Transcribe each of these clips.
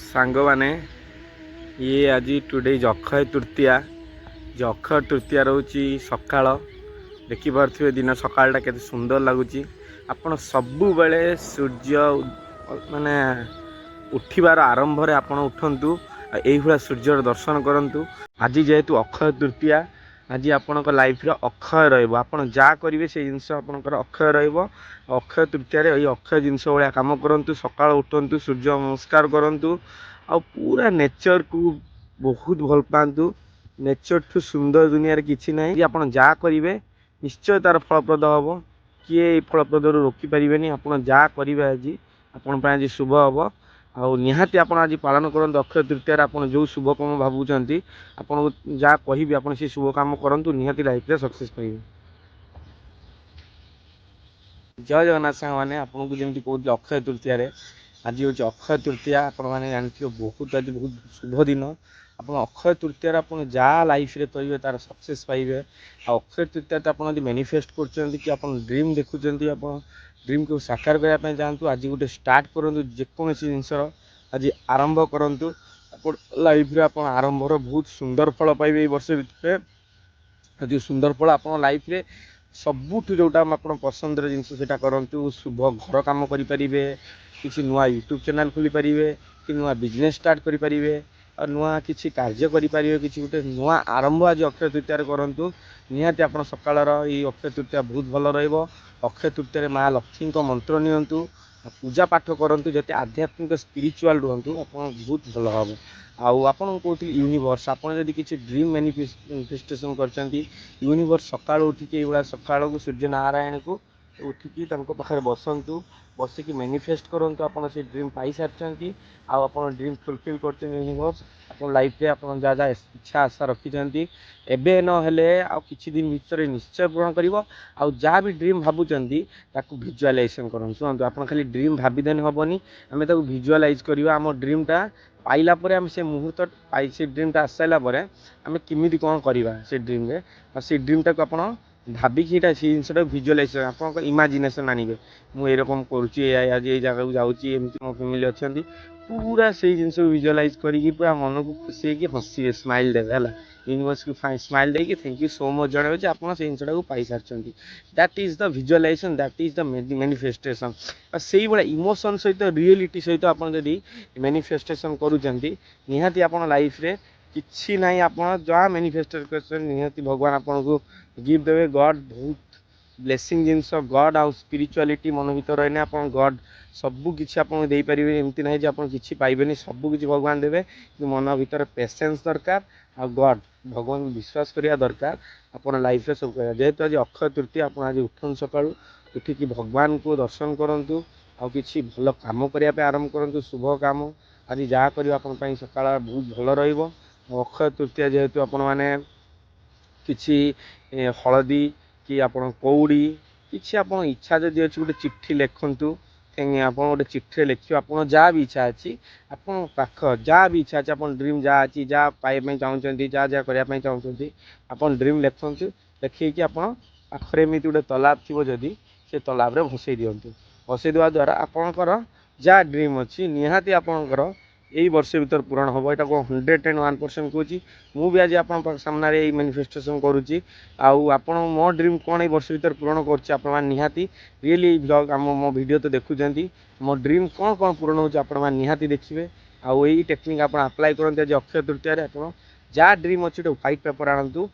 सांग माने ये आज टुडे अक्षय तृतीया जो अक्षय तृतीया रोची सकाळ देखिपे दिन सकाळटा केते सुंदर लगुच आपण सबु बेले सूर्य माने उठिबार आरंभ रे आपण उठंतु एई भला सूर्यर दर्शन करंतु। आज जेहेतु अक्षय तृतीया आज आपण लाइफ रे अक्षय रहिबो आपण जा करिवे से जिंस आपनकर अक्षय रहिबो। अक्षय तृतीया रे अक्षय जिंस भलिया काम करंतु सकाळ उठंतु सूर्य नमस्कार करंतु आ पूरा नेचर को बहुत भल पांतु। नेचर ठू सुंदर दुनिया रे किछि नै आपण जा करिवे निश्चय तार फलप्रद हम किए फलप्रद रोकी पारे आप जा करेंगे आज आपण आज शुभ हम आ निहाती आप आज पालन करते अक्षय तृतीय आप जो शुभ कम भावुं आपको जहाँ कहि आप से शुभ कम करूँ निहाती लाइफ रे सक्सेस पाइबे। जय जगन्नाथ सांग मैंने आपको जमी कहते अक्षय तृतीय आज हूँ अक्षय तृतीया आपने जानते बहुत आज बहुत शुभ दिन आप अक्षय तृतीय आप जहाँ लाइफ रे करेंगे तार सक्सेस पाइबे। अक्षय तृतीया आप मैनिफेस्ट कर ड्रीम देखुं आप ड्रीम को साकार करने चाहतु आज गोटे स्टार्ट करूँ जेको जिनस आज आरंभ करूँ लाइफ रे आप आरंभ बहुत सुंदर फल पाइबे। वर्ष भितर आज सुंदर फल आप लाइफ रे सबुठ जोटा आप पसंद जिनस से करूँ शुभ घर कम करें किसी नुआ यूट्यूब चैनल खोली पारे कि नुआ बिजनेस स्टार्ट करें और नुआ किसी कार्य करें किसी गोटे नुआ आरंभ आज अक्षय तृतीय करूँ निहाती आप सकाळर ये अक्षय तृतीया बहुत भल रहिबो। अक्षय तृतीय माँ लक्ष्मी को मंत्र नियंतु पूजा पाठ करूँ जते आध्यात्मिक स्पिरिचुअल रुहतु आप बहुत भल हम आपन कहते यूनिवर्स आपड़ जब किसी ड्रीम मैनिफेस्टेशन कर यूनिवर्स सकाळ उठिकी ये सकाळ को सूर्य नारायण को उठिकी पाखे बसतु बसिकी मैनिफेस्ट करूँ आप ड्रीम पाई सारी आप ड्रीम फुलफिल कर यूनिवर्स आप लाइफ रे आप जहाँ जहाँ इच्छा आशा रखिंट एबे नहेले आ किछि दिन भीतर निश्चय पूर्ण करिवो। आ जहाँ भी ड्रीम भावुचंती ताकू विजुअलाइजेशन करूँ शुणु आप खाली ड्रीम भाविदेने हेनी आम ताकू विजुअलाइज करवा आम ड्रीमटा पाइला परे आम से मुहूर्त पाई से ड्रीमटा आस सारा आम किमिति कौन करवा से ड्रीम रे से ड्रीमटा को आप भाविकी जिनसा विजुअलाइजेशन आप इमाजिनेशन आनिबे मुझे रकम करुँची आज ये जगह को जाऊँगी मो फैमिली अच्छा पूरा से जिन विजुअलाइज करी पूरा मन को खुशी है हंसवे स्माइल देवे है यूनिवर्स को स्माइल देकी थैंक यू सो मच जन आप जिनसा को पाई सारी that is the visualization that is the manifestation से भाई इमोशन सहित रियलिटी सहित आप मैनिफेस्टेशन करुँच निहाती आप लाइफ रे किसी ना आप जहाँ मैनिफेस्टेशन निहाती भगवान आपन को गिफ्ट देवे। गॉड बहुत ब्लेसिंग जिनस गॉड आउ स्पिरिचुअलिटी मन भर रही आप गॉड सबू किसी आपको दे पारे एमती ना आप किसी पाइबेनि सबू किसी भगवान देवे कि मन भर पेशेंस दरकार आ गॉड भगवान को विश्वास करने दरकार आप लाइफ रे सब कर जेहेतु आज अक्षय तृतीया आप आज उठन सका उठिकी भगवान को दर्शन करूँ आ कि भल कम करने आरंभ करूँ शुभ काम आज जहाँ कर सकाळ बहुत भल रहिबो। अक्षय तृतीया जेहेतु आपण मैंने किसी हलदी कि आप कौड़ी कि आप इच्छा जदि अच्छी गोटे चिट्ठी लिखु आप गोटे चिट्ठी लिखिए आप जहाँ भी इच्छा अच्छी आप पाख जहाँ भी इच्छा अच्छी आप ड्रीम जहाँ अच्छी जहाँ पाइबा चाहते जहाँ जहाँ करने चाहते आप ड्रीम लिखु लिखिकी आप पाखे एमती गोटे तालाब थी जदि से तालाब भसई दिंतु भसई देवा द्वारा आपणकर जहाँ ड्रीम अच्छी निहाती आपणकर यही वर्ष भर पूरण हम यहाँ को 101% कहूँ मुझे आज आप सामने यही मैनिफेस्टेशन करुँची आप मो ड्रीम कौन ये वर्ष भर पूरण कर निहाती रियली ब्लॉग आम मो वीडियो तो देखुं मो ड्रीम कौन कौन पूरण हो निहाती देखिए आउ यही टेक्निक आप अप्लाई करते आज अक्षय तृतीय आप जहाँ ड्रीम अच्छी गोटे व्हाइट पेपर आणतु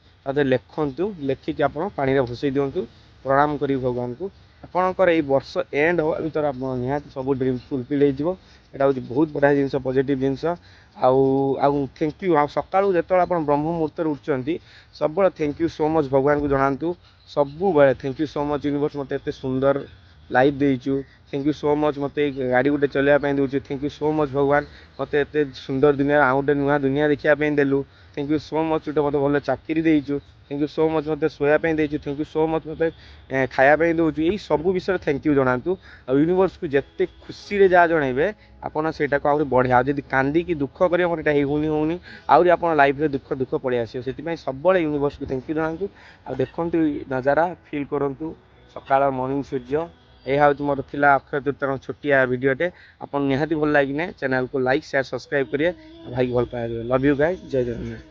लिखु लिखिकी आप पानी भसई दिंतु प्रणाम करी भगवान को आपणकर ये वर्ष एंड हवा भर आप निहाती सब ड्रीम फुलफिल हो यहाँ हूँ बहुत बढ़िया जिनस पॉजिटिव जिनस आउ थैंक यू आ सका जो आप ब्रह्म मुहूर्त उठुंट सब थैंक यू सो मच भगवान को जनातु सबू thank you so much universe मत एत सुंदर लाइफ देचु थैंक यू सो मच मत गाड़ी गोटे चलवाई दूसरी थैंक यू सो मच भगवान मत एत सुंदर दुनिया आउ गोटे नुआ दुनिया देखापी देलु थैंक यू सो मच गोटे मत भल चाकरी देचु थैंक यू सो मच मत शोयापी देचु थैंक यू सो मच मत खायापी दूसरी यही सब विषय थैंक यू जनातु आ यूनिवर्स को जिते खुशी रे जहाँ जनइबे आपन सेटा को आउरी बढ़िया जदि कांदी की दुख करेंगे मोर यहाँ होनी आउरी आप लाइफ रे दुख दुख पड़े आसो से सब यूनिवर्स को थैंक यू जनातु आ देखु नजारा फिल करूँ सकाळ मॉर्निंग सूर्य यह हूँ मोर थिला अक्षय तृतीया छोटिया वीडियोटे आपन निहाती भल लगे चैनल को लाइक शेयर सब्सक्राइब करिए भाई को भल पाए लव यू गाइस जय जगन्नाथ।